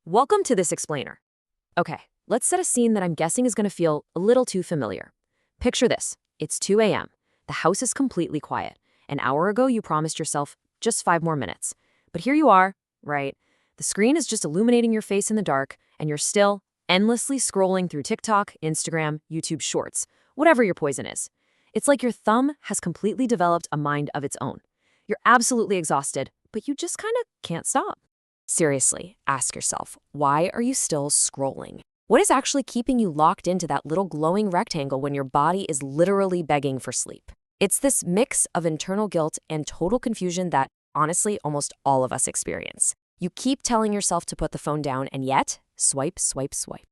Welcome to this explainer. Okay, let's set a scene that I'm guessing is going to feel a little too familiar. Picture this. It's 2 a.m. The house is completely quiet. An hour ago, you promised yourself just 5 more minutes. But here you are, right? The screen is just illuminating your face in the dark, and you're still endlessly scrolling through TikTok, Instagram, YouTube Shorts, whatever your poison is. It's like your thumb has completely developed a mind of its own. You're absolutely exhausted, but you just kind of can't stop. Seriously, ask yourself, why are you still scrolling? What is actually keeping you locked into that little glowing rectangle when your body is literally begging for sleep? It's this mix of internal guilt and total confusion that, honestly, almost all of us experience. You keep telling yourself to put the phone down, and yet, swipe, swipe, swipe.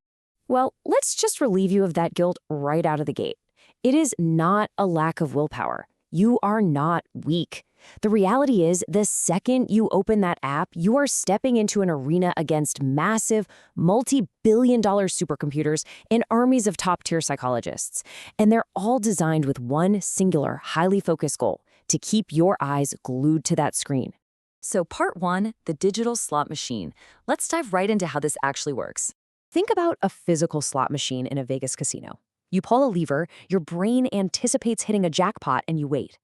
Well, let's just relieve you of that guilt right out of the gate. It is not a lack of willpower. You are not weak. The reality is, the second you open that app, you are stepping into an arena against massive, multi-billion-dollar supercomputers and armies of top-tier psychologists. And they're all designed with one singular, highly focused goal: to keep your eyes glued to that screen. So part 1, the digital slot machine. Let's dive right into how this actually works. Think about a physical slot machine in a Vegas casino. You pull a lever, your brain anticipates hitting a jackpot, and you wait.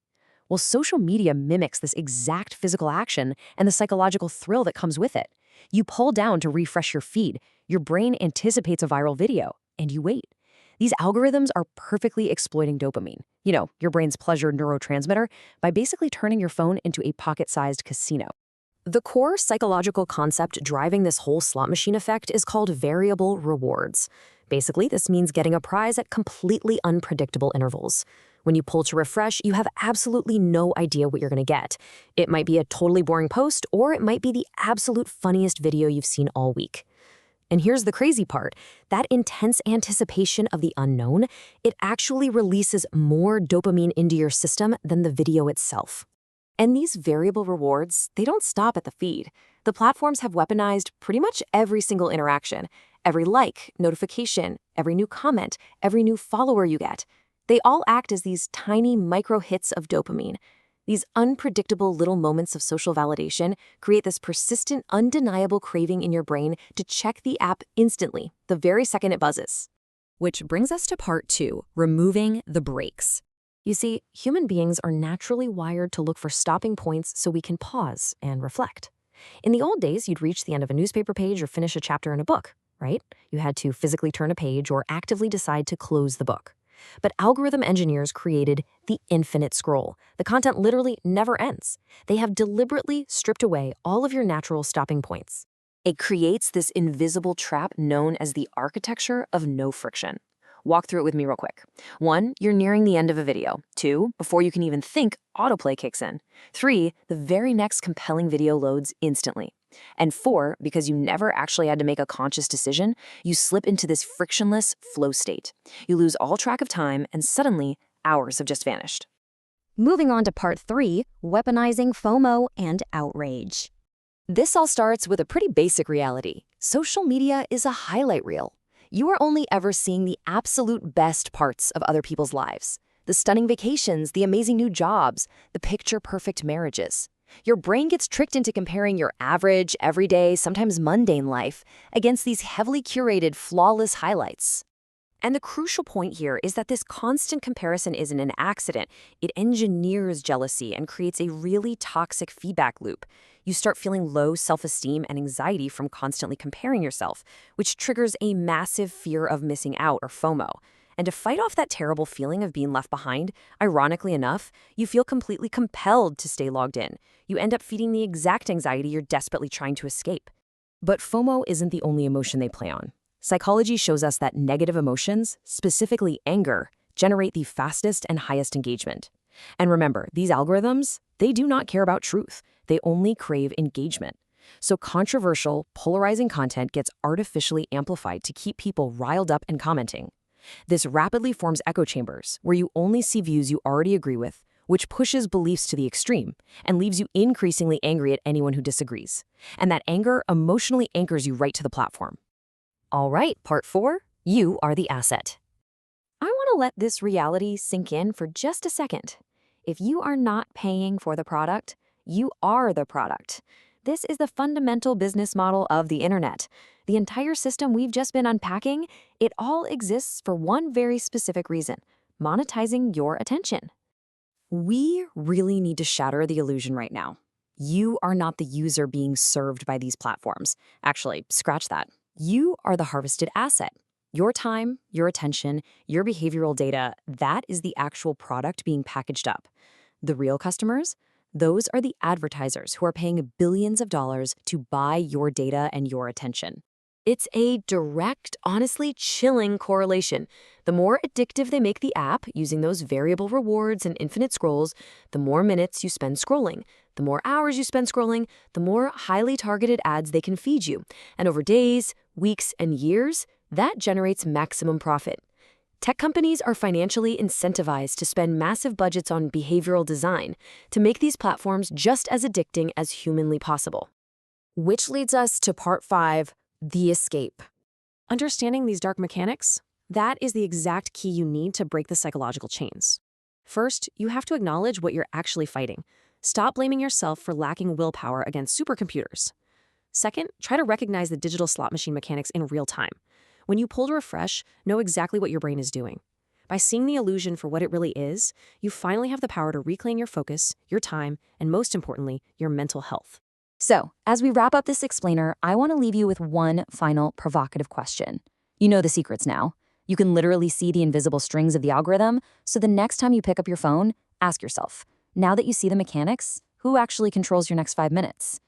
Well, social media mimics this exact physical action and the psychological thrill that comes with it. You pull down to refresh your feed, your brain anticipates a viral video, and you wait. These algorithms are perfectly exploiting dopamine, your brain's pleasure neurotransmitter, by basically turning your phone into a pocket-sized casino. The core psychological concept driving this whole slot machine effect is called variable rewards. Basically, this means getting a prize at completely unpredictable intervals. When you pull to refresh, you have absolutely no idea what you're going to get. It might be a totally boring post, or it might be the absolute funniest video you've seen all week. And here's the crazy part. That intense anticipation of the unknown, it actually releases more dopamine into your system than the video itself. And these variable rewards, they don't stop at the feed. The platforms have weaponized pretty much every single interaction, every like, notification, every new comment, every new follower you get. They all act as these tiny micro hits of dopamine. These unpredictable little moments of social validation create this persistent, undeniable craving in your brain to check the app instantly, the very second it buzzes. Which brings us to part 2, removing the brakes. You see, human beings are naturally wired to look for stopping points so we can pause and reflect. In the old days, you'd reach the end of a newspaper page or finish a chapter in a book, right? You had to physically turn a page or actively decide to close the book. But algorithm engineers created the infinite scroll. The content literally never ends. They have deliberately stripped away all of your natural stopping points. It creates this invisible trap known as the architecture of no friction. Walk through it with me real quick. 1, you're nearing the end of a video. 2, before you can even think, autoplay kicks in. 3, the very next compelling video loads instantly. And 4, because you never actually had to make a conscious decision, you slip into this frictionless flow state. You lose all track of time, and suddenly, hours have just vanished. Moving on to part 3, weaponizing FOMO and outrage. This all starts with a pretty basic reality. Social media is a highlight reel. You are only ever seeing the absolute best parts of other people's lives. The stunning vacations, the amazing new jobs, the picture-perfect marriages. Your brain gets tricked into comparing your average, everyday, sometimes mundane life against these heavily curated, flawless highlights. And the crucial point here is that this constant comparison isn't an accident. It engineers jealousy and creates a really toxic feedback loop. You start feeling low self-esteem and anxiety from constantly comparing yourself, which triggers a massive fear of missing out, or FOMO. And to fight off that terrible feeling of being left behind, ironically enough, you feel completely compelled to stay logged in. You end up feeding the exact anxiety you're desperately trying to escape. But FOMO isn't the only emotion they play on. Psychology shows us that negative emotions, specifically anger, generate the fastest and highest engagement. And remember, these algorithms, they do not care about truth. They only crave engagement. So controversial, polarizing content gets artificially amplified to keep people riled up and commenting. This rapidly forms echo chambers, where you only see views you already agree with, which pushes beliefs to the extreme and leaves you increasingly angry at anyone who disagrees. And that anger emotionally anchors you right to the platform. All right, part 4, you are the asset. I want to let this reality sink in for just a second. If you are not paying for the product, you are the product. This is the fundamental business model of the internet. The entire system we've just been unpacking, it all exists for one very specific reason: monetizing your attention. We really need to shatter the illusion right now. You are not the user being served by these platforms. Actually, scratch that. You are the harvested asset. Your time, your attention, your behavioral data, that is the actual product being packaged up. The real customers? Those are the advertisers who are paying billions of dollars to buy your data and your attention. It's a direct, honestly chilling correlation. The more addictive they make the app, using those variable rewards and infinite scrolls, the more minutes you spend scrolling. The more hours you spend scrolling, the more highly targeted ads they can feed you. And over days, weeks, and years, that generates maximum profit. Tech companies are financially incentivized to spend massive budgets on behavioral design to make these platforms just as addicting as humanly possible. Which leads us to part 5, the escape. Understanding these dark mechanics, that is the exact key you need to break the psychological chains. First, you have to acknowledge what you're actually fighting. Stop blaming yourself for lacking willpower against supercomputers. Second, try to recognize the digital slot machine mechanics in real time. When you pull to refresh, know exactly what your brain is doing. By seeing the illusion for what it really is, you finally have the power to reclaim your focus, your time, and most importantly, your mental health. So, as we wrap up this explainer, I want to leave you with one final provocative question. You know the secrets now. You can literally see the invisible strings of the algorithm, so the next time you pick up your phone, ask yourself, now that you see the mechanics, who actually controls your next 5 minutes?